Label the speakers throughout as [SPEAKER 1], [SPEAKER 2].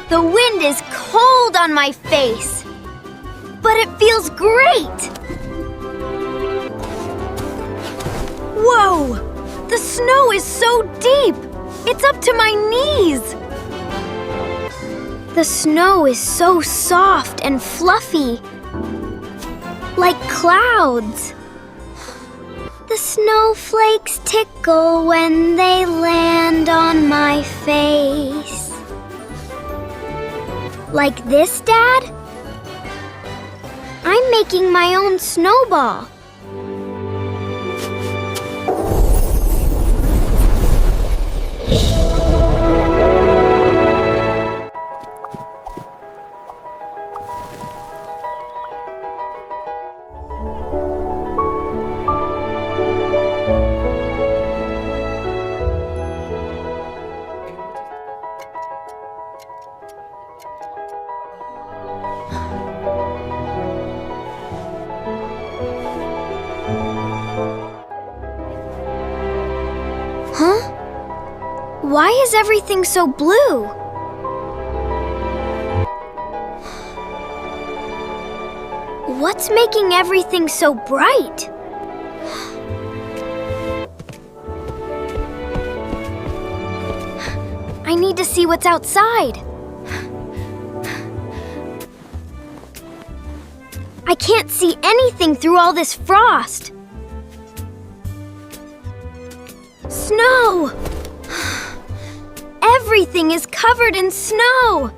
[SPEAKER 1] The wind is cold on my face, but it feels great! Whoa! The snow is so deep! It's up to my knees! The snow is so soft and fluffy, like clouds. The snowflakes tickle when they land on my face. Like this, Dad? I'm making my own snowball. Huh? Why is everything so blue? What's making everything so bright? I need to see what's outside. I can't see anything through all this frost. Snow! Everything is covered in snow!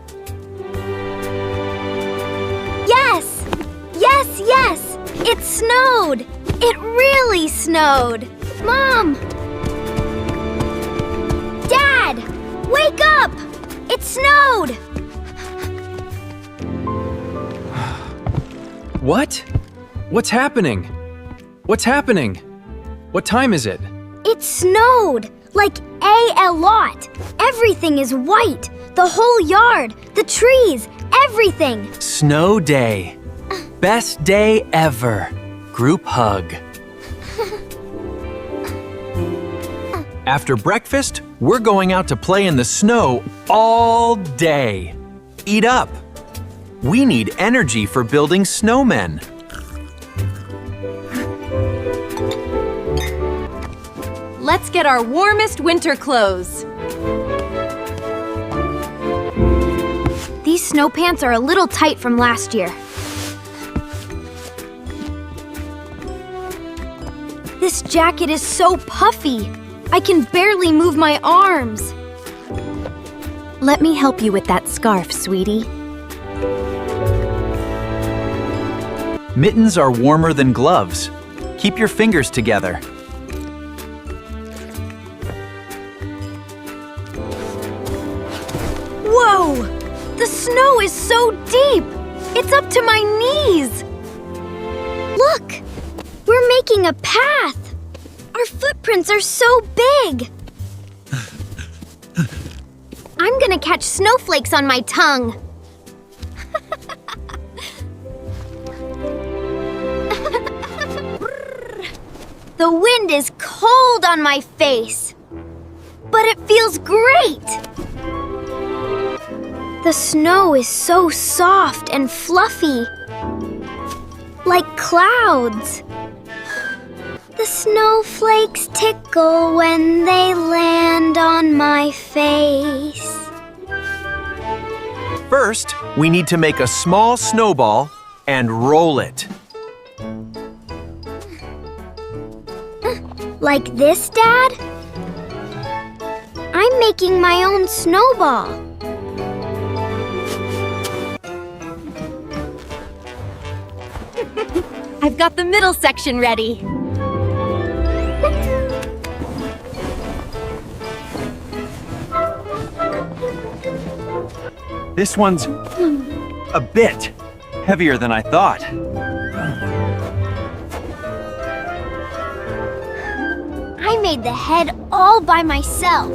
[SPEAKER 1] Yes! Yes, yes! It snowed! It really snowed! Mom! Dad! Wake up! It snowed!
[SPEAKER 2] What? What's happening? What's happening? What time is it?
[SPEAKER 1] It snowed! Like a lot! Everything is white! The whole yard, the trees, everything!
[SPEAKER 3] Snow day. Best day ever. Group hug. After breakfast, we're going out to play in the snow all day. Eat up. We need energy for building snowmen.
[SPEAKER 4] Let's get our warmest winter clothes.
[SPEAKER 1] These snow pants are a little tight from last year. This jacket is so puffy. I can barely move my arms.
[SPEAKER 4] Let me help you with that scarf, sweetie.
[SPEAKER 3] Mittens are warmer than gloves. Keep your fingers together.
[SPEAKER 1] Whoa! The snow is so deep! It's up to my knees! Look! We're making a path! Our footprints are so big! I'm gonna catch snowflakes on my tongue. The wind is cold on my face, but it feels great! The snow is so soft and fluffy, like clouds. The snowflakes tickle when they land on my face.
[SPEAKER 3] First, we need to make a small snowball and roll it.
[SPEAKER 1] Like this, Dad? I'm making my own snowball.
[SPEAKER 4] I've got the middle section ready.
[SPEAKER 3] This one's a bit heavier than I thought.
[SPEAKER 1] I made the head all by myself.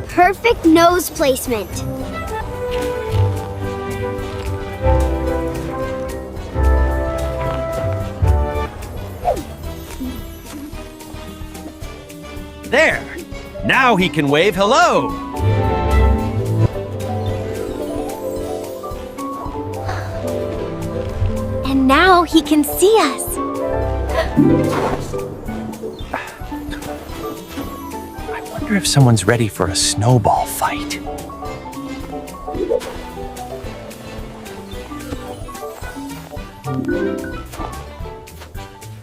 [SPEAKER 1] Perfect nose placement.
[SPEAKER 3] Now he can wave hello.
[SPEAKER 1] And now he can see us.
[SPEAKER 3] I wonder if someone's ready for a snowball fight.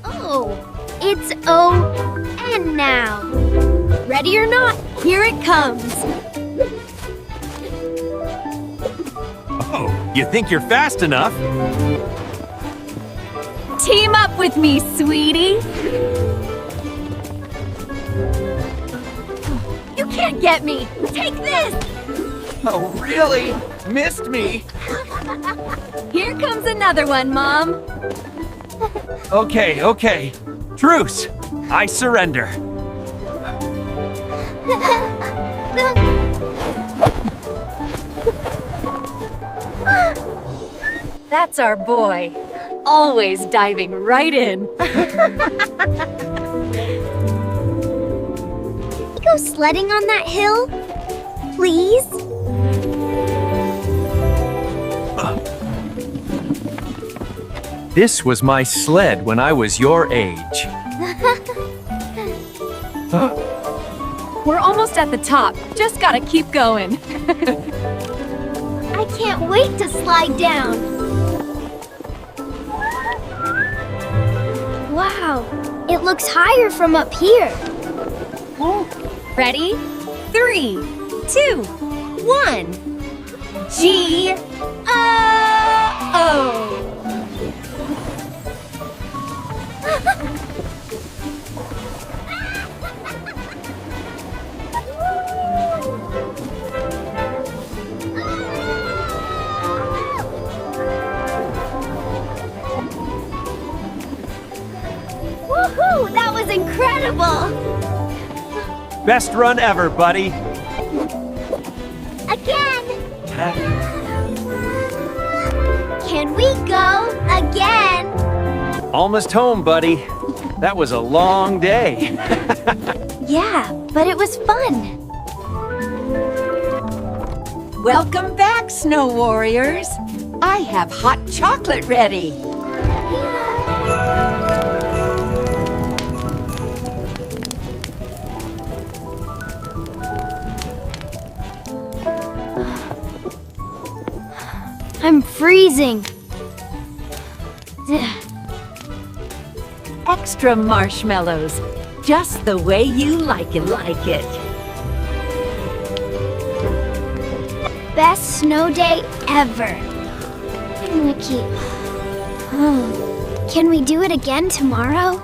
[SPEAKER 1] Oh, it's O-N now. Ready or not, here it comes.
[SPEAKER 3] Oh, you think you're fast enough?
[SPEAKER 1] Team up with me, sweetie. You can't get me. Take this.
[SPEAKER 3] Oh, really? Missed me.
[SPEAKER 1] Here comes another one, Mom.
[SPEAKER 3] Okay. Truce. I surrender.
[SPEAKER 5] That's our boy. Always diving right in.
[SPEAKER 1] We go sledding on that hill? Please?
[SPEAKER 3] This was my sled when I was your age.
[SPEAKER 5] We're almost at the top. Just gotta keep going.
[SPEAKER 1] I can't wait to slide down. Wow, it looks higher from up here.
[SPEAKER 5] Ready? 3, 2, 1. G-O-O!
[SPEAKER 1] Woohoo! That was incredible!
[SPEAKER 3] Best run ever, buddy.
[SPEAKER 1] Again! Can we go again?
[SPEAKER 3] Almost home, buddy. That was a long day.
[SPEAKER 1] Yeah, but it was fun.
[SPEAKER 5] Welcome back, Snow Warriors. I have hot chocolate ready.
[SPEAKER 1] I'm freezing.
[SPEAKER 5] Extra marshmallows. Just the way you like it.
[SPEAKER 1] Best snow day ever. Nikki. Can we do it again tomorrow?